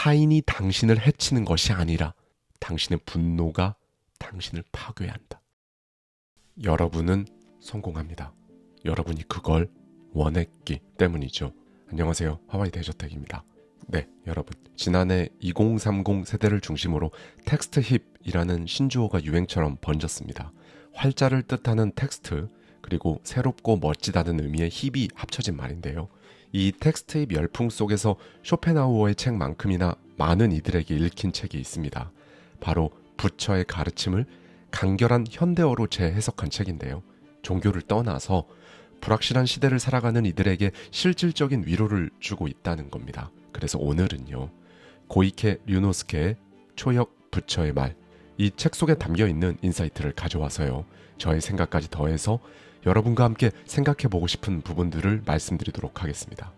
타인이 당신을 해치는 것이 아니라 당신의 분노가 당신을 파괴한다. 여러분은 성공합니다. 여러분이 그걸 원했기 때문이죠. 안녕하세요. 하와이 대저택입니다. 네, 여러분. 지난해 2030 세대를 중심으로 텍스트 힙이라는 신조어가 유행처럼 번졌습니다. 활자를 뜻하는 텍스트, 그리고 새롭고 멋지다는 의미의 힙이 합쳐진 말인데요. 이 텍스트 힙 열풍 속에서 쇼펜하우어의 책만큼이나 많은 이들에게 읽힌 책이 있습니다. 바로 부처의 가르침을 간결한 현대어로 재해석한 책인데요. 종교를 떠나서 불확실한 시대를 살아가는 이들에게 실질적인 위로를 주고 있다는 겁니다. 그래서 오늘은요, 고이케 류노스케의 초역 부처의 말, 이 책 속에 담겨있는 인사이트를 가져와서요, 저의 생각까지 더해서 여러분과 함께 생각해보고 싶은 부분들을 말씀드리도록 하겠습니다.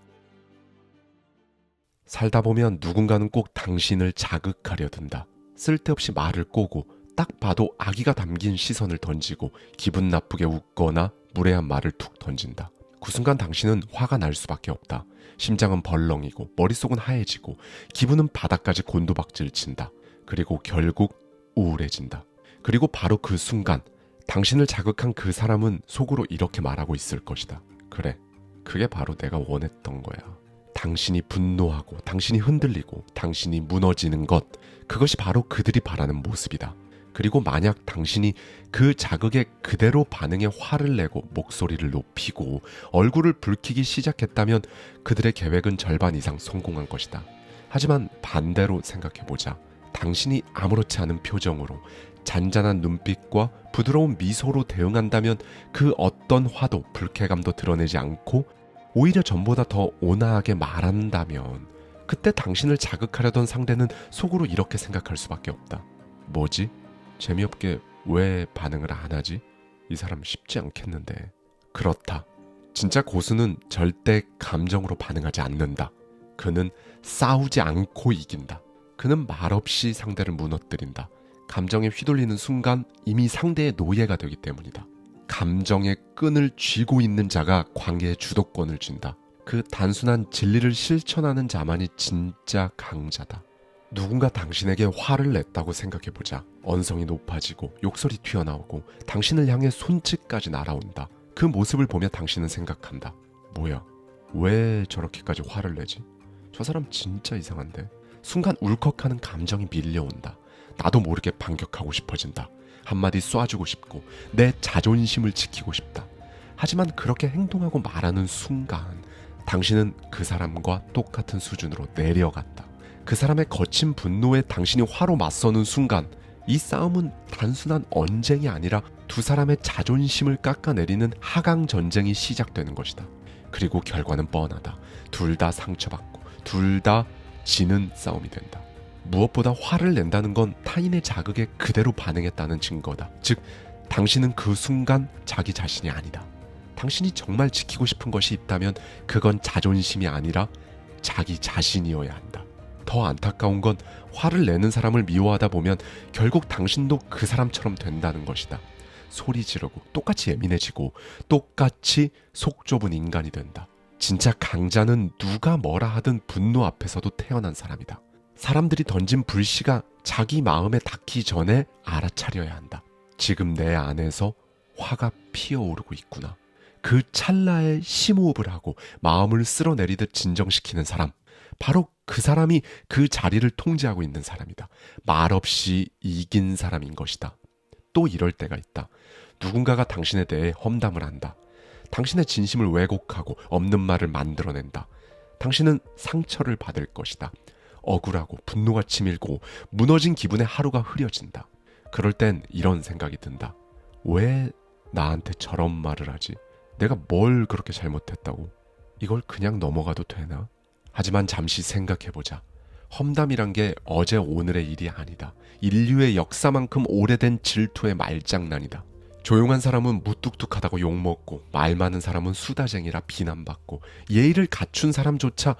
살다 보면 누군가는 꼭 당신을 자극하려 든다. 쓸데없이 말을 꼬고 딱 봐도 악의가 담긴 시선을 던지고 기분 나쁘게 웃거나 무례한 말을 툭 던진다. 그 순간 당신은 화가 날 수밖에 없다. 심장은 벌렁이고 머릿속은 하얘지고 기분은 바닥까지 곤두박질 친다. 그리고 결국 우울해진다. 그리고 바로 그 순간 당신을 자극한 그 사람은 속으로 이렇게 말하고 있을 것이다. 그래, 그게 바로 내가 원했던 거야. 당신이 분노하고 당신이 흔들리고 당신이 무너지는 것, 그것이 바로 그들이 바라는 모습이다. 그리고 만약 당신이 그 자극에 그대로 반응해 화를 내고 목소리를 높이고 얼굴을 붉히기 시작했다면 그들의 계획은 절반 이상 성공한 것이다. 하지만 반대로 생각해보자. 당신이 아무렇지 않은 표정으로 잔잔한 눈빛과 부드러운 미소로 대응한다면 그 어떤 화도 불쾌감도 드러내지 않고 오히려 전보다 더 온화하게 말한다면 그때 당신을 자극하려던 상대는 속으로 이렇게 생각할 수밖에 없다. 뭐지? 재미없게 왜 반응을 안 하지? 이 사람 쉽지 않겠는데. 그렇다. 진짜 고수는 절대 감정으로 반응하지 않는다. 그는 싸우지 않고 이긴다. 그는 말없이 상대를 무너뜨린다. 감정에 휘둘리는 순간 이미 상대의 노예가 되기 때문이다. 감정의 끈을 쥐고 있는 자가 관계의 주도권을 쥔다. 그 단순한 진리를 실천하는 자만이 진짜 강자다. 누군가 당신에게 화를 냈다고 생각해보자. 언성이 높아지고 욕설이 튀어나오고 당신을 향해 손짓까지 날아온다. 그 모습을 보며 당신은 생각한다. 뭐야, 왜 저렇게까지 화를 내지? 저 사람 진짜 이상한데? 순간 울컥하는 감정이 밀려온다. 나도 모르게 반격하고 싶어진다. 한마디 쏴주고 싶고 내 자존심을 지키고 싶다. 하지만 그렇게 행동하고 말하는 순간 당신은 그 사람과 똑같은 수준으로 내려갔다. 그 사람의 거친 분노에 당신이 화로 맞서는 순간 이 싸움은 단순한 언쟁이 아니라 두 사람의 자존심을 깎아내리는 하강 전쟁이 시작되는 것이다. 그리고 결과는 뻔하다. 둘 다 상처받고 둘 다 지는 싸움이 된다. 무엇보다 화를 낸다는 건 타인의 자극에 그대로 반응했다는 증거다. 즉, 당신은 그 순간 자기 자신이 아니다. 당신이 정말 지키고 싶은 것이 있다면 그건 자존심이 아니라 자기 자신이어야 한다. 더 안타까운 건 화를 내는 사람을 미워하다 보면 결국 당신도 그 사람처럼 된다는 것이다. 소리 지르고 똑같이 예민해지고 똑같이 속 좁은 인간이 된다. 진짜 강자는 누가 뭐라 하든 분노 앞에서도 태어난 사람이다. 사람들이 던진 불씨가 자기 마음에 닿기 전에 알아차려야 한다. 지금 내 안에서 화가 피어오르고 있구나. 그 찰나에 심호흡을 하고 마음을 쓸어내리듯 진정시키는 사람, 바로 그 사람이 그 자리를 통제하고 있는 사람이다. 말없이 이긴 사람인 것이다. 또 이럴 때가 있다. 누군가가 당신에 대해 험담을 한다. 당신의 진심을 왜곡하고 없는 말을 만들어낸다. 당신은 상처를 받을 것이다. 억울하고 분노가 치밀고 무너진 기분에 하루가 흐려진다. 그럴 땐 이런 생각이 든다. 왜 나한테 저런 말을 하지? 내가 뭘 그렇게 잘못했다고? 이걸 그냥 넘어가도 되나? 하지만 잠시 생각해보자. 험담이란 게 어제 오늘의 일이 아니다. 인류의 역사만큼 오래된 질투의 말장난이다. 조용한 사람은 무뚝뚝하다고 욕먹고 말 많은 사람은 수다쟁이라 비난받고 예의를 갖춘 사람조차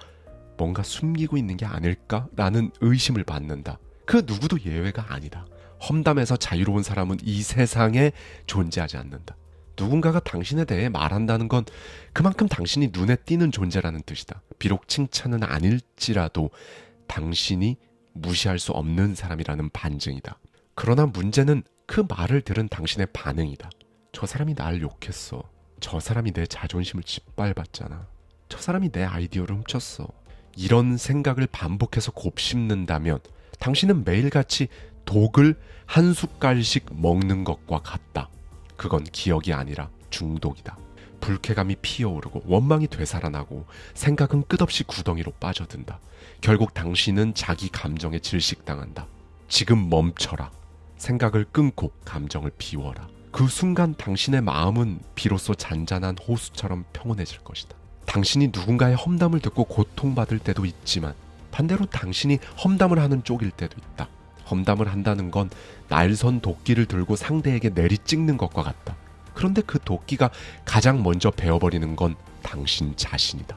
뭔가 숨기고 있는 게 아닐까라는 의심을 받는다. 그 누구도 예외가 아니다. 험담에서 자유로운 사람은 이 세상에 존재하지 않는다. 누군가가 당신에 대해 말한다는 건 그만큼 당신이 눈에 띄는 존재라는 뜻이다. 비록 칭찬은 아닐지라도 당신이 무시할 수 없는 사람이라는 반증이다. 그러나 문제는 그 말을 들은 당신의 반응이다. 저 사람이 날 욕했어. 저 사람이 내 자존심을 짓밟았잖아. 저 사람이 내 아이디어를 훔쳤어. 이런 생각을 반복해서 곱씹는다면 당신은 매일같이 독을 한 숟갈씩 먹는 것과 같다. 그건 기억이 아니라 중독이다. 불쾌감이 피어오르고 원망이 되살아나고 생각은 끝없이 구덩이로 빠져든다. 결국 당신은 자기 감정에 질식당한다. 지금 멈춰라. 생각을 끊고 감정을 비워라. 그 순간 당신의 마음은 비로소 잔잔한 호수처럼 평온해질 것이다. 당신이 누군가의 험담을 듣고 고통받을 때도 있지만 반대로 당신이 험담을 하는 쪽일 때도 있다. 험담을 한다는 건 날선 도끼를 들고 상대에게 내리찍는 것과 같다. 그런데 그 도끼가 가장 먼저 베어버리는 건 당신 자신이다.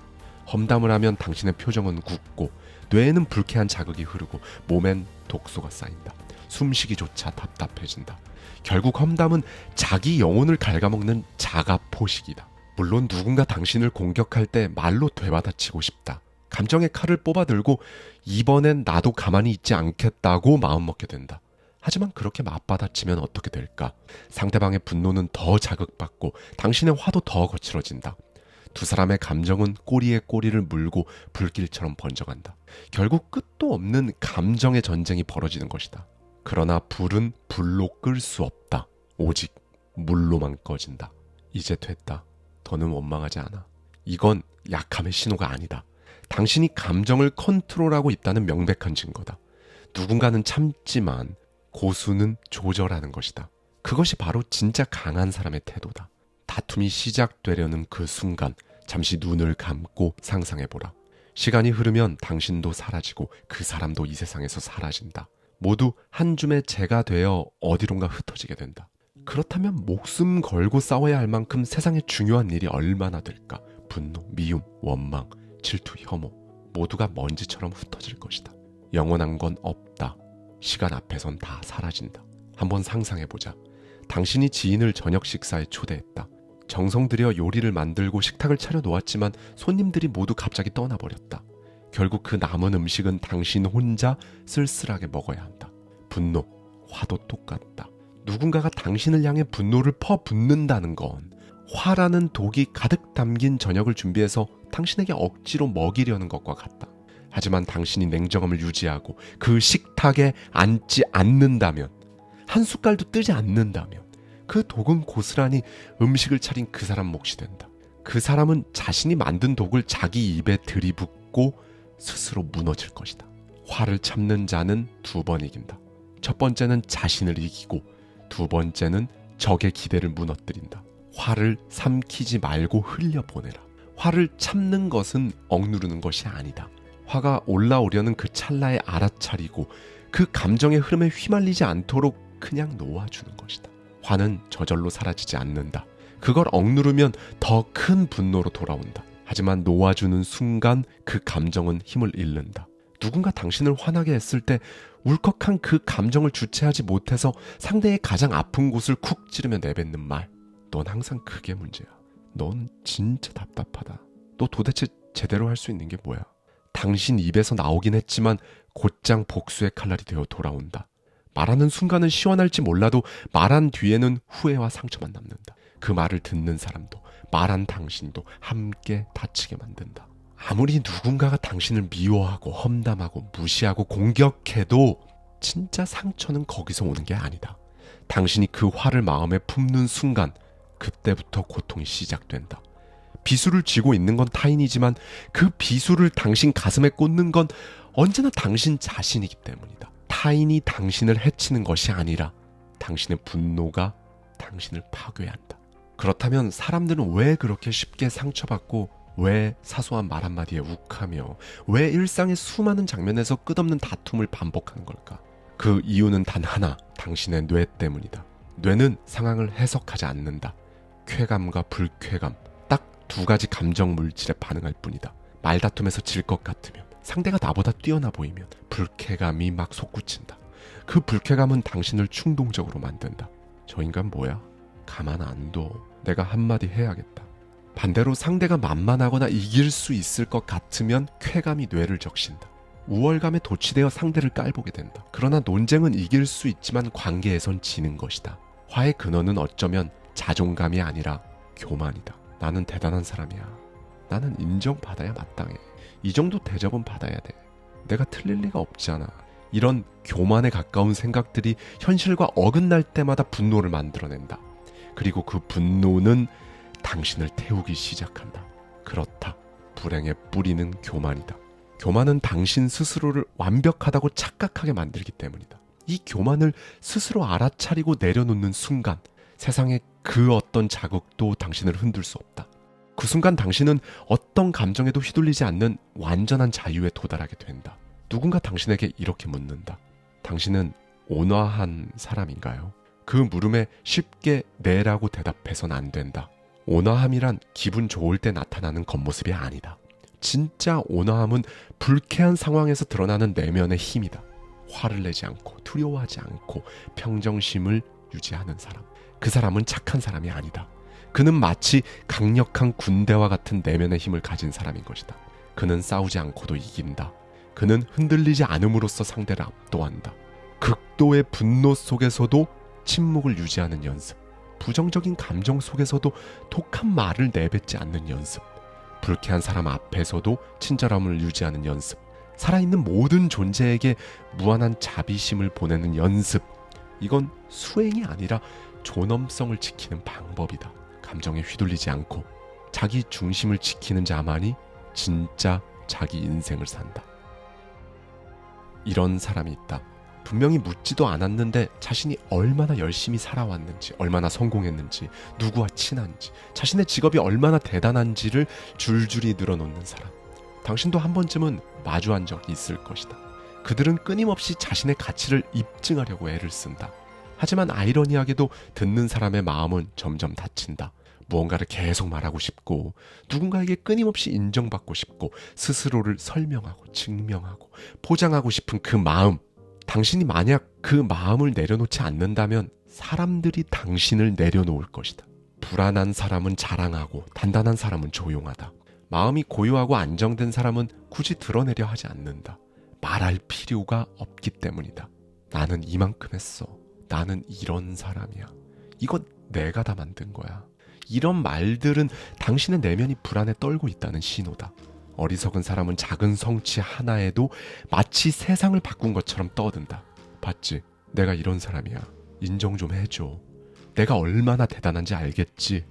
험담을 하면 당신의 표정은 굳고 뇌에는 불쾌한 자극이 흐르고 몸엔 독소가 쌓인다. 숨쉬기조차 답답해진다. 결국 험담은 자기 영혼을 갉아먹는 자가포식이다. 물론 누군가 당신을 공격할 때 말로 되받아치고 싶다. 감정의 칼을 뽑아들고 이번엔 나도 가만히 있지 않겠다고 마음먹게 된다. 하지만 그렇게 맞받아치면 어떻게 될까? 상대방의 분노는 더 자극받고 당신의 화도 더 거칠어진다. 두 사람의 감정은 꼬리에 꼬리를 물고 불길처럼 번져간다. 결국 끝도 없는 감정의 전쟁이 벌어지는 것이다. 그러나 불은 불로 끌 수 없다. 오직 물로만 꺼진다. 이제 됐다. 더는 원망하지 않아. 이건 약함의 신호가 아니다. 당신이 감정을 컨트롤하고 있다는 명백한 증거다. 누군가는 참지만 고수는 조절하는 것이다. 그것이 바로 진짜 강한 사람의 태도다. 다툼이 시작되려는 그 순간 잠시 눈을 감고 상상해보라. 시간이 흐르면 당신도 사라지고 그 사람도 이 세상에서 사라진다. 모두 한 줌의 재가 되어 어디론가 흩어지게 된다. 그렇다면 목숨 걸고 싸워야 할 만큼 세상에 중요한 일이 얼마나 될까? 분노, 미움, 원망, 질투, 혐오 모두가 먼지처럼 흩어질 것이다. 영원한 건 없다. 시간 앞에선 다 사라진다. 한번 상상해보자. 당신이 지인을 저녁 식사에 초대했다. 정성 들여 요리를 만들고 식탁을 차려 놓았지만 손님들이 모두 갑자기 떠나버렸다. 결국 그 남은 음식은 당신 혼자 쓸쓸하게 먹어야 한다. 분노, 화도 똑같다. 누군가가 당신을 향해 분노를 퍼붓는다는 건 화라는 독이 가득 담긴 저녁을 준비해서 당신에게 억지로 먹이려는 것과 같다. 하지만 당신이 냉정함을 유지하고 그 식탁에 앉지 않는다면, 한 숟갈도 뜨지 않는다면 그 독은 고스란히 음식을 차린 그 사람 몫이 된다. 그 사람은 자신이 만든 독을 자기 입에 들이붓고 스스로 무너질 것이다. 화를 참는 자는 두 번 이긴다. 첫 번째는 자신을 이기고 두 번째는 적의 기대를 무너뜨린다. 화를 삼키지 말고 흘려보내라. 화를 참는 것은 억누르는 것이 아니다. 화가 올라오려는 그 찰나에 알아차리고 그 감정의 흐름에 휘말리지 않도록 그냥 놓아주는 것이다. 화는 저절로 사라지지 않는다. 그걸 억누르면 더 큰 분노로 돌아온다. 하지만 놓아주는 순간 그 감정은 힘을 잃는다. 누군가 당신을 화나게 했을 때 울컥한 그 감정을 주체하지 못해서 상대의 가장 아픈 곳을 쿡 찌르며 내뱉는 말. 넌 항상 그게 문제야. 넌 진짜 답답하다. 너 도대체 제대로 할 수 있는 게 뭐야? 당신 입에서 나오긴 했지만 곧장 복수의 칼날이 되어 돌아온다. 말하는 순간은 시원할지 몰라도 말한 뒤에는 후회와 상처만 남는다. 그 말을 듣는 사람도 말한 당신도 함께 다치게 만든다. 아무리 누군가가 당신을 미워하고 험담하고 무시하고 공격해도 진짜 상처는 거기서 오는 게 아니다. 당신이 그 화를 마음에 품는 순간 그때부터 고통이 시작된다. 비수를 쥐고 있는 건 타인이지만 그 비수를 당신 가슴에 꽂는 건 언제나 당신 자신이기 때문이다. 타인이 당신을 해치는 것이 아니라 당신의 분노가 당신을 파괴한다. 그렇다면 사람들은 왜 그렇게 쉽게 상처받고 왜 사소한 말 한마디에 욱하며 왜 일상의 수많은 장면에서 끝없는 다툼을 반복하는 걸까? 그 이유는 단 하나, 당신의 뇌 때문이다. 뇌는 상황을 해석하지 않는다. 쾌감과 불쾌감, 딱 두 가지 감정 물질에 반응할 뿐이다. 말다툼에서 질 것 같으면, 상대가 나보다 뛰어나 보이면 불쾌감이 막 솟구친다. 그 불쾌감은 당신을 충동적으로 만든다. 저 인간 뭐야? 가만 안 둬. 내가 한마디 해야겠다. 반대로 상대가 만만하거나 이길 수 있을 것 같으면 쾌감이 뇌를 적신다. 우월감에 도취되어 상대를 깔보게 된다. 그러나 논쟁은 이길 수 있지만 관계에선 지는 것이다. 화의 근원은 어쩌면 자존감이 아니라 교만이다. 나는 대단한 사람이야. 나는 인정받아야 마땅해. 이 정도 대접은 받아야 돼. 내가 틀릴 리가 없잖아. 이런 교만에 가까운 생각들이 현실과 어긋날 때마다 분노를 만들어낸다. 그리고 그 분노는 당신을 태우기 시작한다. 그렇다. 불행의 뿌리는 교만이다. 교만은 당신 스스로를 완벽하다고 착각하게 만들기 때문이다. 이 교만을 스스로 알아차리고 내려놓는 순간 세상의 그 어떤 자극도 당신을 흔들 수 없다. 그 순간 당신은 어떤 감정에도 휘둘리지 않는 완전한 자유에 도달하게 된다. 누군가 당신에게 이렇게 묻는다. 당신은 온화한 사람인가요? 그 물음에 쉽게 네라고 대답해서는 안 된다. 온화함이란 기분 좋을 때 나타나는 겉모습이 아니다. 진짜 온화함은 불쾌한 상황에서 드러나는 내면의 힘이다. 화를 내지 않고 두려워하지 않고 평정심을 유지하는 사람. 그 사람은 착한 사람이 아니다. 그는 마치 강력한 군대와 같은 내면의 힘을 가진 사람인 것이다. 그는 싸우지 않고도 이긴다. 그는 흔들리지 않음으로써 상대를 압도한다. 극도의 분노 속에서도 침묵을 유지하는 연습. 부정적인 감정 속에서도 독한 말을 내뱉지 않는 연습. 불쾌한 사람 앞에서도 친절함을 유지하는 연습. 살아있는 모든 존재에게 무한한 자비심을 보내는 연습. 이건 수행이 아니라 존엄성을 지키는 방법이다. 감정에 휘둘리지 않고 자기 중심을 지키는 자만이 진짜 자기 인생을 산다. 이런 사람이 있다. 분명히 묻지도 않았는데 자신이 얼마나 열심히 살아왔는지, 얼마나 성공했는지, 누구와 친한지, 자신의 직업이 얼마나 대단한지를 줄줄이 늘어놓는 사람. 당신도 한 번쯤은 마주한 적이 있을 것이다. 그들은 끊임없이 자신의 가치를 입증하려고 애를 쓴다. 하지만 아이러니하게도 듣는 사람의 마음은 점점 닫힌다. 무언가를 계속 말하고 싶고 누군가에게 끊임없이 인정받고 싶고 스스로를 설명하고 증명하고 포장하고 싶은 그 마음. 당신이 만약 그 마음을 내려놓지 않는다면 사람들이 당신을 내려놓을 것이다. 불안한 사람은 자랑하고 단단한 사람은 조용하다. 마음이 고요하고 안정된 사람은 굳이 드러내려 하지 않는다. 말할 필요가 없기 때문이다. 나는 이만큼 했어. 나는 이런 사람이야. 이건 내가 다 만든 거야. 이런 말들은 당신의 내면이 불안에 떨고 있다는 신호다. 어리석은 사람은 작은 성취 하나에도 마치 세상을 바꾼 것처럼 떠든다. 봤지? 내가 이런 사람이야. 인정 좀 해줘. 내가 얼마나 대단한지 알겠지?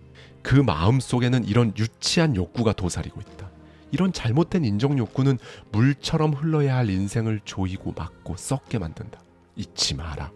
그 마음 속에는 이런 유치한 욕구가 도사리고 있다. 이런 잘못된 인정 욕구는 물처럼 흘러야 할 인생을 조이고 막고 썩게 만든다. 잊지 마라.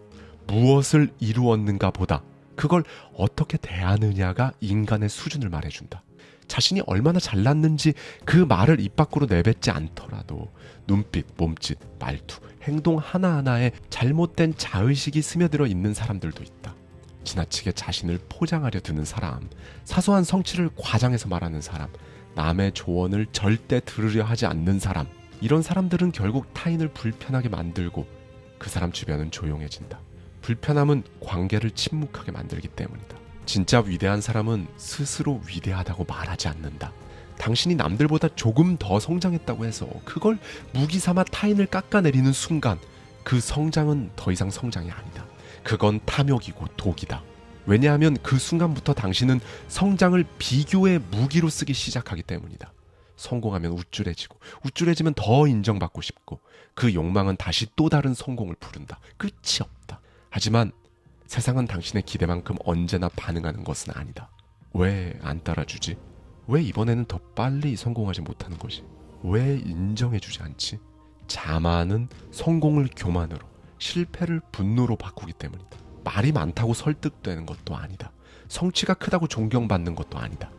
무엇을 이루었는가 보다 그걸 어떻게 대하느냐가 인간의 수준을 말해준다. 자신이 얼마나 잘났는지 그 말을 입 밖으로 내뱉지 않더라도 눈빛, 몸짓, 말투, 행동 하나하나에 잘못된 자의식이 스며들어 있는 사람들도 있다. 지나치게 자신을 포장하려 드는 사람, 사소한 성취를 과장해서 말하는 사람, 남의 조언을 절대 들으려 하지 않는 사람. 이런 사람들은 결국 타인을 불편하게 만들고 그 사람 주변은 조용해진다. 불편함은 관계를 침묵하게 만들기 때문이다. 진짜 위대한 사람은 스스로 위대하다고 말하지 않는다. 당신이 남들보다 조금 더 성장했다고 해서 그걸 무기 삼아 타인을 깎아내리는 순간 그 성장은 더 이상 성장이 아니다. 그건 탐욕이고 독이다. 왜냐하면 그 순간부터 당신은 성장을 비교의 무기로 쓰기 시작하기 때문이다. 성공하면 우쭐해지고 우쭐해지면 더 인정받고 싶고 그 욕망은 다시 또 다른 성공을 부른다. 끝이 없다. 하지만 세상은 당신의 기대만큼 언제나 반응하는 것은 아니다. 왜 안 따라주지? 왜 이번에는 더 빨리 성공하지 못하는 것이? 왜 인정해주지 않지? 자만은 성공을 교만으로, 실패를 분노로 바꾸기 때문이다. 말이 많다고 설득되는 것도 아니다. 성취가 크다고 존경받는 것도 아니다.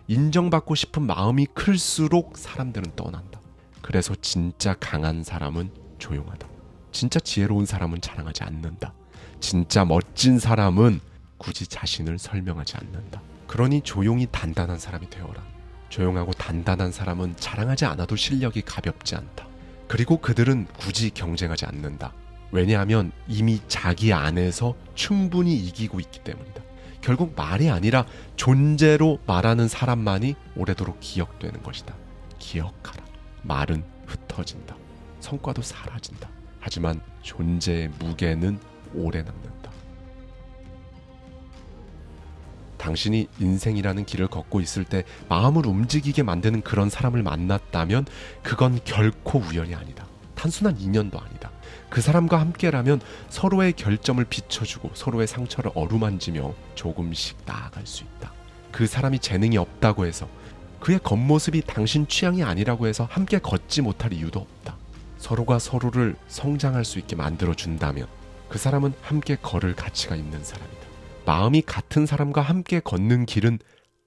인정받고 싶은 마음이 클수록 사람들은 떠난다. 그래서 진짜 강한 사람은 조용하다. 진짜 지혜로운 사람은 자랑하지 않는다. 진짜 멋진 사람은 굳이 자신을 설명하지 않는다. 그러니 조용히 단단한 사람이 되어라. 조용하고 단단한 사람은 자랑하지 않아도 실력이 가볍지 않다. 그리고 그들은 굳이 경쟁하지 않는다. 왜냐하면 이미 자기 안에서 충분히 이기고 있기 때문이다. 결국 말이 아니라 존재로 말하는 사람만이 오래도록 기억되는 것이다. 기억하라. 말은 흩어진다. 성과도 사라진다. 하지만 존재의 무게는 오래 남는다. 당신이 인생이라는 길을 걷고 있을 때 마음을 움직이게 만드는 그런 사람을 만났다면 그건 결코 우연이 아니다. 단순한 인연도 아니다. 그 사람과 함께라면 서로의 결점을 비춰주고 서로의 상처를 어루만지며 조금씩 나아갈 수 있다. 그 사람이 재능이 없다고 해서, 그의 겉모습이 당신 취향이 아니라고 해서 함께 걷지 못할 이유도 없다. 서로가 서로를 성장할 수 있게 만들어준다면 그 사람은 함께 걸을 가치가 있는 사람이다. 마음이 같은 사람과 함께 걷는 길은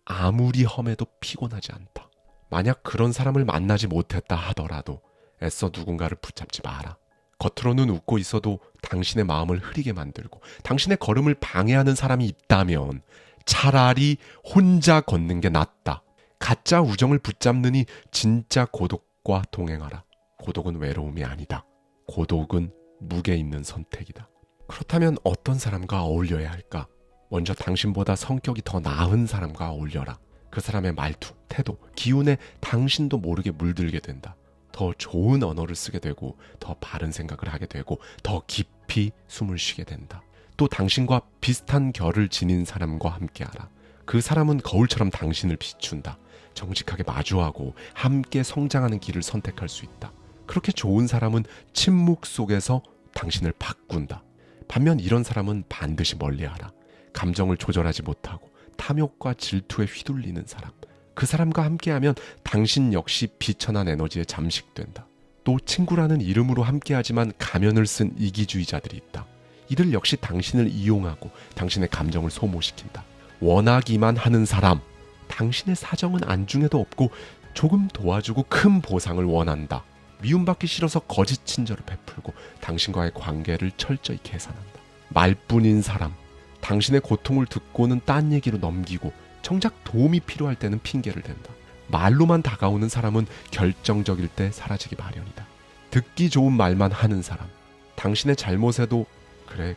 아무리 험해도 피곤하지 않다. 만약 그런 사람을 만나지 못했다 하더라도 애써 누군가를 붙잡지 마라. 겉으로는 웃고 있어도 당신의 마음을 흐리게 만들고 당신의 걸음을 방해하는 사람이 있다면 차라리 혼자 걷는 게 낫다. 가짜 우정을 붙잡느니 진짜 고독과 동행하라. 고독은 외로움이 아니다. 고독은 무게 있는 선택이다. 그렇다면 어떤 사람과 어울려야 할까? 먼저 당신보다 성격이 더 나은 사람과 어울려라. 그 사람의 말투, 태도, 기운에 당신도 모르게 물들게 된다. 더 좋은 언어를 쓰게 되고 더 바른 생각을 하게 되고 더 깊이 숨을 쉬게 된다. 또 당신과 비슷한 결을 지닌 사람과 함께하라. 그 사람은 거울처럼 당신을 비춘다. 정직하게 마주하고 함께 성장하는 길을 선택할 수 있다. 그렇게 좋은 사람은 침묵 속에서 당신을 바꾼다. 반면 이런 사람은 반드시 멀리하라. 감정을 조절하지 못하고 탐욕과 질투에 휘둘리는 사람. 그 사람과 함께하면 당신 역시 비천한 에너지에 잠식된다. 또 친구라는 이름으로 함께하지만 가면을 쓴 이기주의자들이 있다. 이들 역시 당신을 이용하고 당신의 감정을 소모시킨다. 원하기만 하는 사람. 당신의 사정은 안중에도 없고 조금 도와주고 큰 보상을 원한다. 미움받기 싫어서 거짓 친절을 베풀고 당신과의 관계를 철저히 계산한다. 말뿐인 사람. 당신의 고통을 듣고는 딴 얘기로 넘기고 정작 도움이 필요할 때는 핑계를 댄다. 말로만 다가오는 사람은 결정적일 때 사라지기 마련이다. 듣기 좋은 말만 하는 사람. 당신의 잘못에도 그래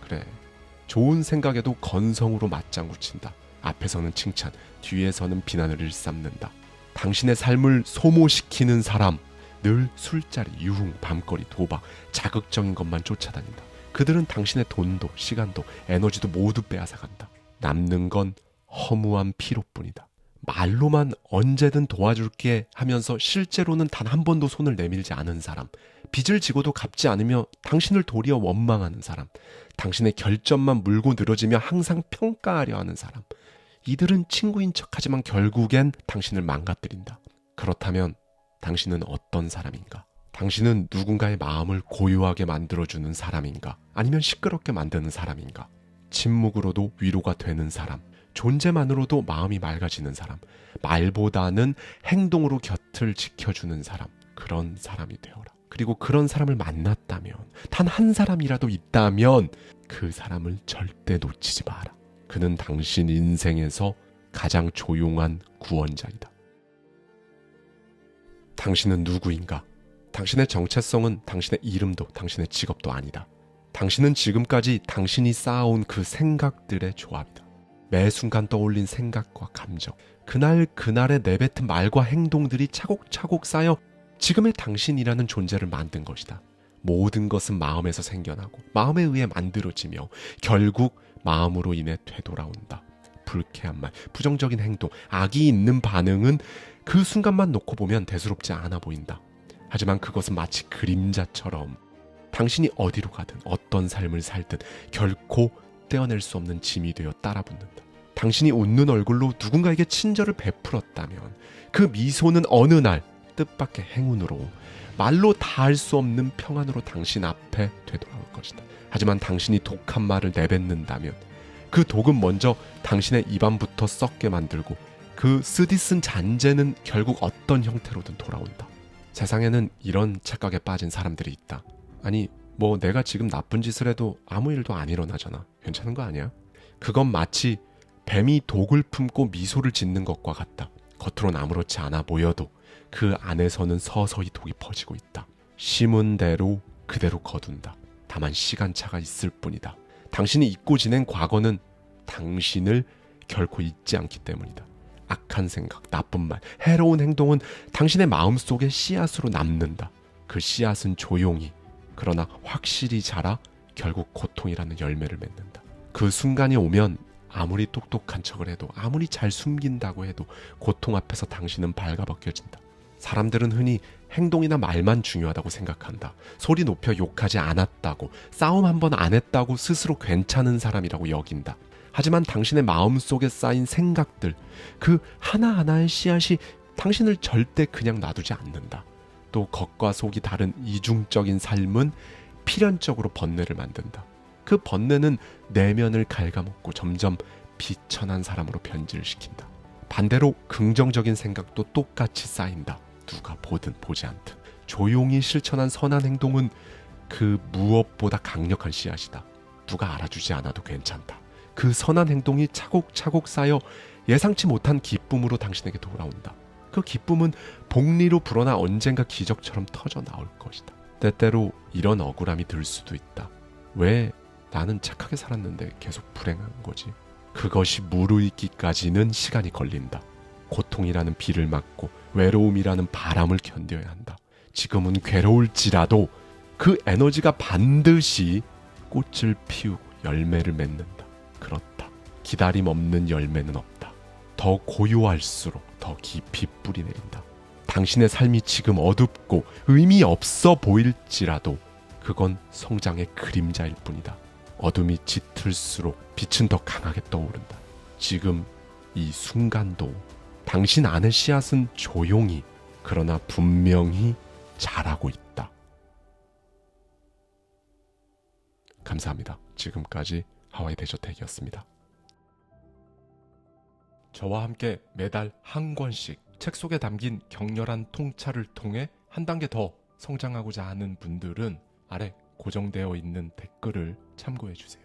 좋은 생각에도 건성으로 맞장구 친다. 앞에서는 칭찬, 뒤에서는 비난을 일삼는다. 당신의 삶을 소모시키는 사람. 늘 술자리, 유흥, 밤거리, 도박, 자극적인 것만 쫓아다닌다. 그들은 당신의 돈도 시간도 에너지도 모두 빼앗아간다. 남는 건 허무한 피로뿐이다. 말로만 언제든 도와줄게 하면서 실제로는 단 한 번도 손을 내밀지 않은 사람. 빚을 지고도 갚지 않으며 당신을 도리어 원망하는 사람. 당신의 결점만 물고 늘어지며 항상 평가하려 하는 사람. 이들은 친구인 척하지만 결국엔 당신을 망가뜨린다. 그렇다면 당신은 어떤 사람인가? 당신은 누군가의 마음을 고요하게 만들어주는 사람인가? 아니면 시끄럽게 만드는 사람인가? 침묵으로도 위로가 되는 사람, 존재만으로도 마음이 맑아지는 사람, 말보다는 행동으로 곁을 지켜주는 사람, 그런 사람이 되어라. 그리고 그런 사람을 만났다면, 단 한 사람이라도 있다면 그 사람을 절대 놓치지 마라. 그는 당신 인생에서 가장 조용한 구원자이다. 당신은 누구인가? 당신의 정체성은 당신의 이름도 당신의 직업도 아니다. 당신은 지금까지 당신이 쌓아온 그 생각들의 조합이다. 매 순간 떠올린 생각과 감정, 그날그날의 내뱉은 말과 행동들이 차곡차곡 쌓여 지금의 당신이라는 존재를 만든 것이다. 모든 것은 마음에서 생겨나고 마음에 의해 만들어지며 결국 마음으로 인해 되돌아온다. 불쾌한 말, 부정적인 행동, 악이 있는 반응은 그 순간만 놓고 보면 대수롭지 않아 보인다. 하지만 그것은 마치 그림자처럼 당신이 어디로 가든 어떤 삶을 살든 결코 떼어낼 수 없는 짐이 되어 따라붙는다. 당신이 웃는 얼굴로 누군가에게 친절을 베풀었다면 그 미소는 어느 날 뜻밖의 행운으로 말로 다 할 수 없는 평안으로 당신 앞에 되돌아올 것이다. 하지만 당신이 독한 말을 내뱉는다면 그 독은 먼저 당신의 입안부터 썩게 만들고 그 쓰디쓴 잔재는 결국 어떤 형태로든 돌아온다. 세상에는 이런 착각에 빠진 사람들이 있다. 아니 뭐 내가 지금 나쁜 짓을 해도 아무 일도 안 일어나잖아. 괜찮은 거 아니야? 그건 마치 뱀이 독을 품고 미소를 짓는 것과 같다. 겉으론 아무렇지 않아 보여도 그 안에서는 서서히 독이 퍼지고 있다. 심은 대로 그대로 거둔다. 다만 시간차가 있을 뿐이다. 당신이 잊고 지낸 과거는 당신을 결코 잊지 않기 때문이다. 악한 생각, 나쁜 말, 해로운 행동은 당신의 마음속에 씨앗으로 남는다. 그 씨앗은 조용히 그러나 확실히 자라 결국 고통이라는 열매를 맺는다. 그 순간이 오면 아무리 똑똑한 척을 해도 아무리 잘 숨긴다고 해도 고통 앞에서 당신은 발가벗겨진다. 사람들은 흔히 행동이나 말만 중요하다고 생각한다. 소리 높여 욕하지 않았다고, 싸움 한 번 안 했다고 스스로 괜찮은 사람이라고 여긴다. 하지만 당신의 마음속에 쌓인 생각들, 그 하나하나의 씨앗이 당신을 절대 그냥 놔두지 않는다. 또 겉과 속이 다른 이중적인 삶은 필연적으로 번뇌를 만든다. 그 번뇌는 내면을 갉아먹고 점점 비천한 사람으로 변질시킨다. 반대로 긍정적인 생각도 똑같이 쌓인다. 누가 보든 보지 않든. 조용히 실천한 선한 행동은 그 무엇보다 강력한 씨앗이다. 누가 알아주지 않아도 괜찮다. 그 선한 행동이 차곡차곡 쌓여 예상치 못한 기쁨으로 당신에게 돌아온다. 그 기쁨은 복리로 불어나 언젠가 기적처럼 터져 나올 것이다. 때때로 이런 억울함이 들 수도 있다. 왜 나는 착하게 살았는데 계속 불행한 거지? 그것이 무르익기까지는 시간이 걸린다. 고통이라는 비를 맞고 외로움이라는 바람을 견뎌야 한다. 지금은 괴로울지라도 그 에너지가 반드시 꽃을 피우고 열매를 맺는다. 그렇다. 기다림 없는 열매는 없다. 더 고요할수록 더 깊이 뿌리 내린다. 당신의 삶이 지금 어둡고 의미 없어 보일지라도 그건 성장의 그림자일 뿐이다. 어둠이 짙을수록 빛은 더 강하게 떠오른다. 지금 이 순간도 당신 안의 씨앗은 조용히 그러나 분명히 자라고 있다. 감사합니다. 지금까지 하와이 대저택이었습니다. 저와 함께 매달 한 권씩 책 속에 담긴 격렬한 통찰을 통해 한 단계 더 성장하고자 하는 분들은 아래 고정되어 있는 댓글을 참고해 주세요.